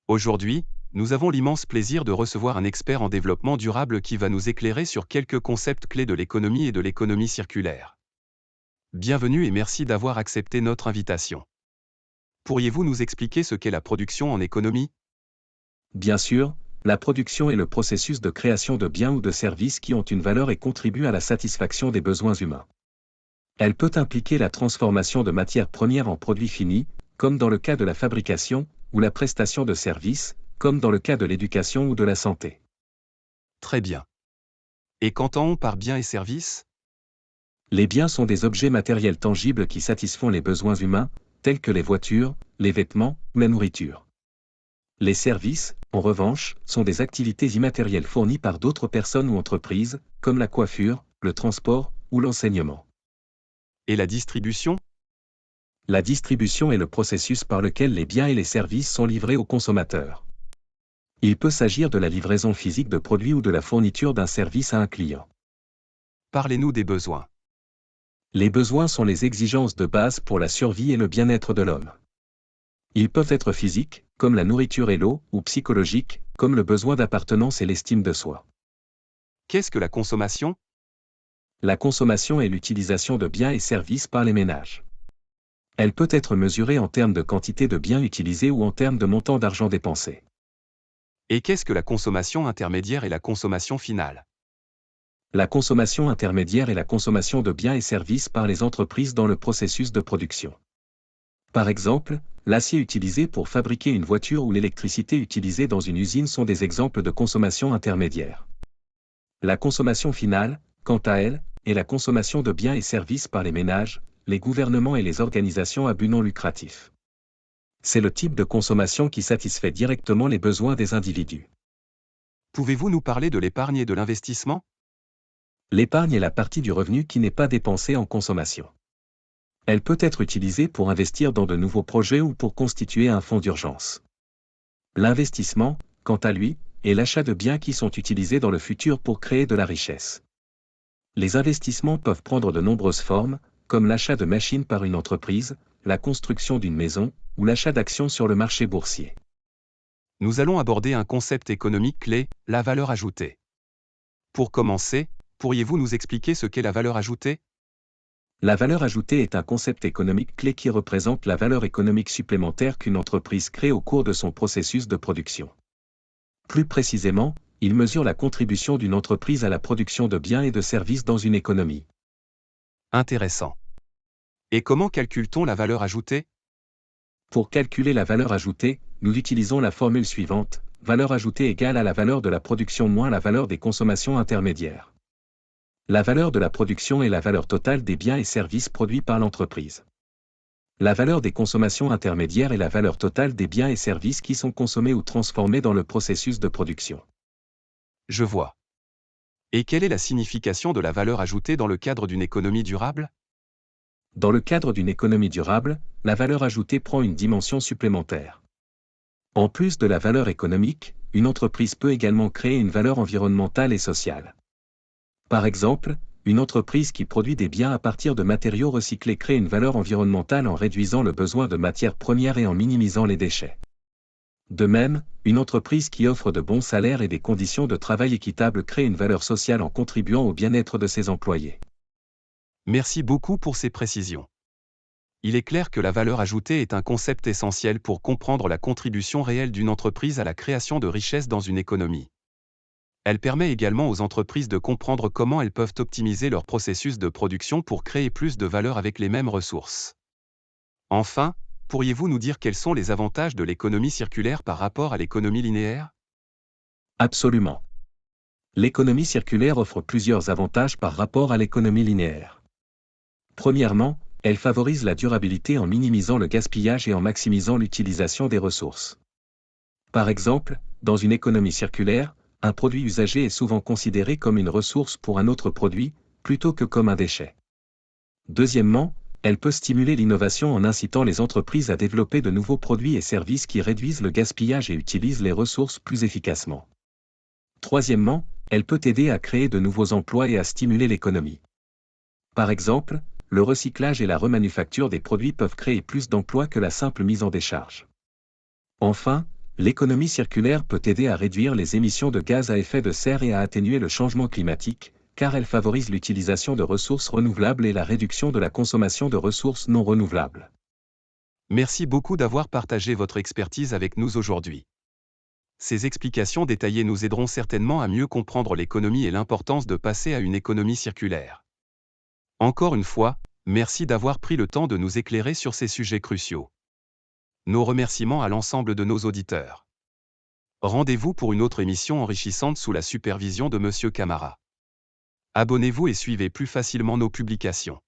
Aujourd'hui, nous avons l'immense plaisir de recevoir un expert en développement durable qui va nous éclairer sur quelques concepts clés de l'économie et de l'économie circulaire. Bienvenue et merci d'avoir accepté notre invitation. Pourriez-vous nous expliquer ce qu'est la production en économie? Bien sûr, la production est le processus de création de biens ou de services qui ont une valeur et contribuent à la satisfaction des besoins humains. Elle peut impliquer la transformation de matières premières en produits finis, comme dans le cas de la fabrication, ou la prestation de services, comme dans le cas de l'éducation ou de la santé. Très bien. Et qu'entend-on par biens et services? Les biens sont des objets matériels tangibles qui satisfont les besoins humains, tels que les voitures, les vêtements, ou la nourriture. Les services, en revanche, sont des activités immatérielles fournies par d'autres personnes ou entreprises, comme la coiffure, le transport, ou l'enseignement. Et la distribution? La distribution est le processus par lequel les biens et les services sont livrés aux consommateurs. Il peut s'agir de la livraison physique de produits ou de la fourniture d'un service à un client. Parlez-nous des besoins. Les besoins sont les exigences de base pour la survie et le bien-être de l'homme. Ils peuvent être physiques, comme la nourriture et l'eau, ou psychologiques, comme le besoin d'appartenance et l'estime de soi. Qu'est-ce que la consommation? La consommation est l'utilisation de biens et services par les ménages. Elle peut être mesurée en termes de quantité de biens utilisés ou en termes de montant d'argent dépensé. Et qu'est-ce que la consommation intermédiaire et la consommation finale? La consommation intermédiaire est la consommation de biens et services par les entreprises dans le processus de production. Par exemple, l'acier utilisé pour fabriquer une voiture ou l'électricité utilisée dans une usine sont des exemples de consommation intermédiaire. La consommation finale, quant à elle, est la consommation de biens et services par les ménages, les gouvernements et les organisations à but non lucratif. C'est le type de consommation qui satisfait directement les besoins des individus. Pouvez-vous nous parler de l'épargne et de l'investissement? L'épargne est la partie du revenu qui n'est pas dépensée en consommation. Elle peut être utilisée pour investir dans de nouveaux projets ou pour constituer un fonds d'urgence. L'investissement, quant à lui, est l'achat de biens qui sont utilisés dans le futur pour créer de la richesse. Les investissements peuvent prendre de nombreuses formes, comme l'achat de machines par une entreprise, la construction d'une maison, ou l'achat d'actions sur le marché boursier. Nous allons aborder un concept économique clé, la valeur ajoutée. Pour commencer, pourriez-vous nous expliquer ce qu'est la valeur ajoutée? La valeur ajoutée est un concept économique clé qui représente la valeur économique supplémentaire qu'une entreprise crée au cours de son processus de production. Plus précisément, il mesure la contribution d'une entreprise à la production de biens et de services dans une économie. Intéressant. Et comment calcule-t-on la valeur ajoutée? Pour calculer la valeur ajoutée, nous utilisons la formule suivante, valeur ajoutée égale à la valeur de la production moins la valeur des consommations intermédiaires. La valeur de la production est la valeur totale des biens et services produits par l'entreprise. La valeur des consommations intermédiaires est la valeur totale des biens et services qui sont consommés ou transformés dans le processus de production. Je vois. Et quelle est la signification de la valeur ajoutée dans le cadre d'une économie durable? Dans le cadre d'une économie durable, la valeur ajoutée prend une dimension supplémentaire. En plus de la valeur économique, une entreprise peut également créer une valeur environnementale et sociale. Par exemple, une entreprise qui produit des biens à partir de matériaux recyclés crée une valeur environnementale en réduisant le besoin de matières premières et en minimisant les déchets. De même, une entreprise qui offre de bons salaires et des conditions de travail équitables crée une valeur sociale en contribuant au bien-être de ses employés. Merci beaucoup pour ces précisions. Il est clair que la valeur ajoutée est un concept essentiel pour comprendre la contribution réelle d'une entreprise à la création de richesses dans une économie. Elle permet également aux entreprises de comprendre comment elles peuvent optimiser leur processus de production pour créer plus de valeur avec les mêmes ressources. Enfin, pourriez-vous nous dire quels sont les avantages de l'économie circulaire par rapport à l'économie linéaire? Absolument. L'économie circulaire offre plusieurs avantages par rapport à l'économie linéaire. Premièrement, elle favorise la durabilité en minimisant le gaspillage et en maximisant l'utilisation des ressources. Par exemple, dans une économie circulaire, un produit usagé est souvent considéré comme une ressource pour un autre produit, plutôt que comme un déchet. Deuxièmement, elle peut stimuler l'innovation en incitant les entreprises à développer de nouveaux produits et services qui réduisent le gaspillage et utilisent les ressources plus efficacement. Troisièmement, elle peut aider à créer de nouveaux emplois et à stimuler l'économie. Par exemple, le recyclage et la remanufacture des produits peuvent créer plus d'emplois que la simple mise en décharge. Enfin, L'économie circulaire peut aider à réduire les émissions de gaz à effet de serre et à atténuer le changement climatique, car elle favorise l'utilisation de ressources renouvelables et la réduction de la consommation de ressources non renouvelables. Merci beaucoup d'avoir partagé votre expertise avec nous aujourd'hui. Ces explications détaillées nous aideront certainement à mieux comprendre l'économie et l'importance de passer à une économie circulaire. Encore une fois, merci d'avoir pris le temps de nous éclairer sur ces sujets cruciaux. Nos remerciements à l'ensemble de nos auditeurs. Rendez-vous pour une autre émission enrichissante sous la supervision de Monsieur Camara. Abonnez-vous et suivez plus facilement nos publications.